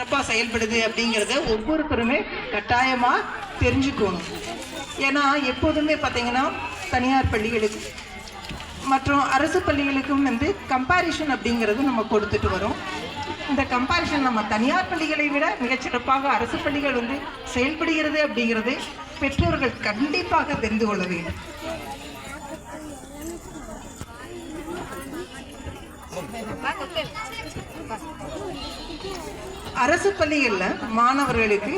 சிறப்பாக செயல்படுது அப்படிங்கிறத ஒவ்வொருத்தருமே கட்டாயமாக தெரிஞ்சுக்கணும். ஏன்னா எப்போதுமே பார்த்தீங்கன்னா தனியார் பள்ளிகளுக்கு மற்றும் அரசு பள்ளிகளுக்கும் வந்து கம்பேரிஷன் அப்படிங்கிறது நம்ம கொடுத்துட்டு வரோம். இந்த கம்பேரிஷன் நம்ம தனியார் பள்ளிகளை விட மிகச்சிறப்பாக அரசு பள்ளிகள் வந்து செயல்படுகிறது அப்படிங்கிறது பெற்றோர்கள் கண்டிப்பாக தெரிந்து கொள்ள வேண்டும். அரசு பள்ளிகளில் மாணவர்களுக்கு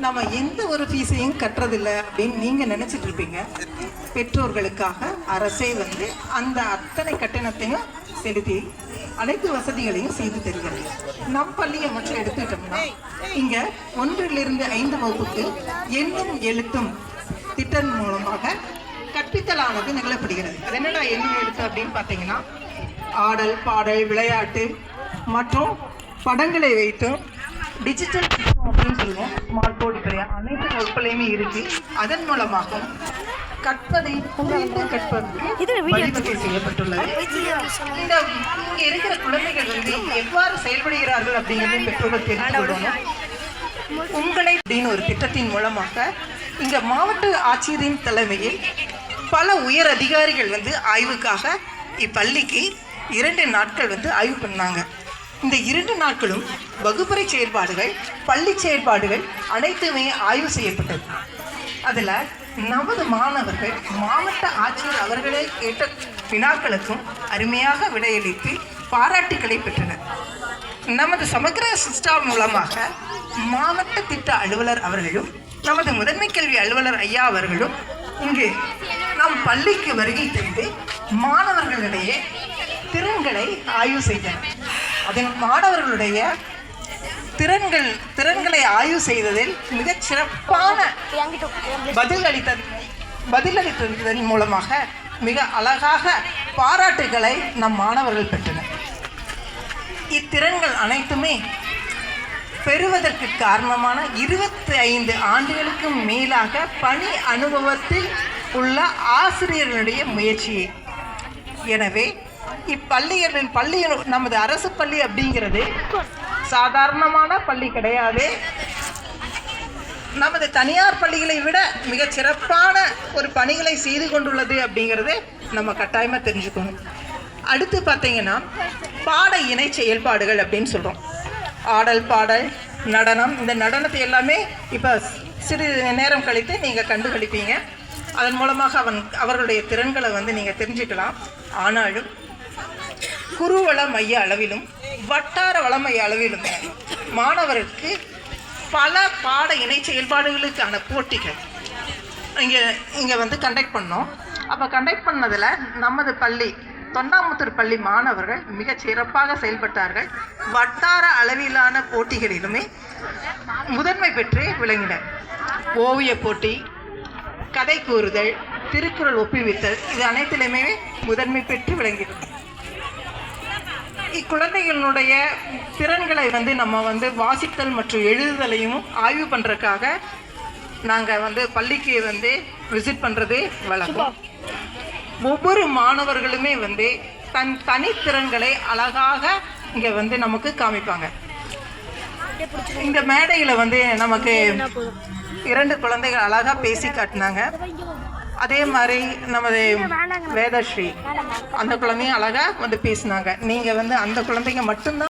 நம்ம எந்த ஒரு ஃபீஸையும் கட்டுறதில்லை அப்படின்னு நீங்கள் நினச்சிட்டு இருப்பீங்க. பெற்றோர்களுக்காக அரசே வந்து அந்த அத்தனை கட்டணத்தையும் செலுத்தி அனைத்து வசதிகளையும் செய்து தருகிறது. நம் பள்ளியை மட்டும் எடுத்துக்கிட்டோம்னா இங்கே 1லிருந்து 5 வகுப்புக்கு எண்ணும் எழுத்தும் திட்டம் மூலமாக கற்பித்தலானது நிகழப்படுகிறது. அது என்னடா எண்ணும் எழுத்து அப்படின்னு பார்த்தீங்கன்னா ஆடல் பாடல் விளையாட்டு மற்றும் படங்களை வைத்தும் டிஜிட்டல் அப்படின்னு சொல்லுவோம். ஸ்மார்ட் போர்டு கிடையாது, அனைத்து வகுப்புலையுமே இருக்கு. அதன் மூலமாக கற்பதை புரிந்து கற்பதற்கு வழிவகை செய்யப்பட்டுள்ளது. இங்க இருக்கிற குழந்தைகள் வந்து எவ்வாறு செயல்படுகிறார்கள் அப்படிங்கிறதை பெற்றோர்கள் தெரிந்து கொள்ளணும். உங்களை அப்படின்னு ஒரு திட்டத்தின் மூலமாக இங்க மாவட்ட ஆட்சியரின் தலைமையில் பல உயர் அதிகாரிகள் வந்து ஆய்வுக்காக இப்பள்ளிக்கு 2 நாட்கள் வந்து ஆய்வு பண்ணாங்க. இந்த 2 நாட்களும் வகுப்பறை செயல்பாடுகள் பள்ளி செயல்பாடுகள் அனைத்துமே ஆய்வு செய்யப்பட்டது. அதில் நமது மாணவர்கள் மாவட்ட ஆட்சியர் அவர்களே கேட்ட வினாக்களுக்கும் அருமையாக விடையளித்து பாராட்டுக்களை பெற்றனர். நமது சமக்கிர சிஸ்டம் மூலமாக மாவட்ட திட்ட அலுவலர் அவர்களும் நமது முதன்மை கல்வி அலுவலர் ஐயா அவர்களும் இங்கு நம் பள்ளிக்கு வருகை தந்து மாணவர்களிடையே திறன்களை ஆய்வு செய்தனர். அதன் மாணவர்களுடைய திறன்களை ஆய்வு செய்ததில் மிகச் சிறப்பான பதிலளித்ததன் மூலமாக மிக அழகாக பாராட்டுகளை நம் மாணவர்கள் பெற்றனர். இத்திறன்கள் அனைத்துமே பெறுவதற்கு காரணமான 25 ஆண்டுகளுக்கு மேலாக பணி அனுபவத்தில் உள்ள ஆசிரியர்களுடைய முயற்சியை. எனவே பள்ளி நமது அரசு பள்ளி அப்படிங்கிறது சாதாரணமான பள்ளி கிடையாது. நமது தனியார் பள்ளிகளை விட மிகச் சிறப்பான ஒரு பணிகளை செய்து கொண்டுள்ளது அப்படிங்கிறது நம்ம கட்டாயமாக தெரிஞ்சுக்கணும். அடுத்து பார்த்தீங்கன்னா பாட இணை செயல்பாடுகள் அப்படின்னு சொல்கிறோம். ஆடல் பாடல் நடனம், இந்த நடனத்தை எல்லாமே இப்போ சிறிது நேரம் கழித்து நீங்கள் கண்டுகளிப்பீங்க. அதன் மூலமாக அவர்களுடைய திறன்களை வந்து நீங்கள் தெரிஞ்சுக்கலாம். ஆனாலும் குறுவள மைய அளவிலும் வட்டார வள மைய அளவிலும் மாணவருக்கு பல பாட இணை செயல்பாடுகளுக்கான போட்டிகள் இங்கே வந்து கண்டக்ட் பண்ணோம். அப்போ கண்டக்ட் பண்ணதில் நமது பள்ளி தொண்டாமுத்தூர் பள்ளி மாணவர்கள் மிக சிறப்பாக செயல்பட்டார்கள். வட்டார அளவிலான போட்டிகளிலுமே முதன்மை பெற்று விளங்கினர். ஓவிய போட்டி, கதை கூறுதல், திருக்குறள் ஒப்புவித்தல், இது அனைத்திலுமே முதன்மை பெற்று விளங்கினோம். இக்குழந்தைகளுடைய திறன்களை வந்து நம்ம வந்து வாசித்தல் மற்றும் எழுதுதலையும் ஆய்வு பண்ணுறதுக்காக நாங்கள் வந்து பள்ளிக்கு வந்து விசிட் பண்ணுறது வழக்கம். ஒவ்வொரு மாணவர்களுமே வந்து தன் தனித்திறன்களை அழகாக இங்கே வந்து நமக்கு காமிப்பாங்க. இந்த மேடையில் வந்து நமக்கு 2 குழந்தைகள் அழகாக பேசி காட்டினாங்க. அதே மாதிரி நமது வேதஸ்ரீ அந்த குழந்தையும் அழகாக வந்து பேசினாங்க. நீங்கள் வந்து அந்த குழந்தைங்க மட்டும்தான்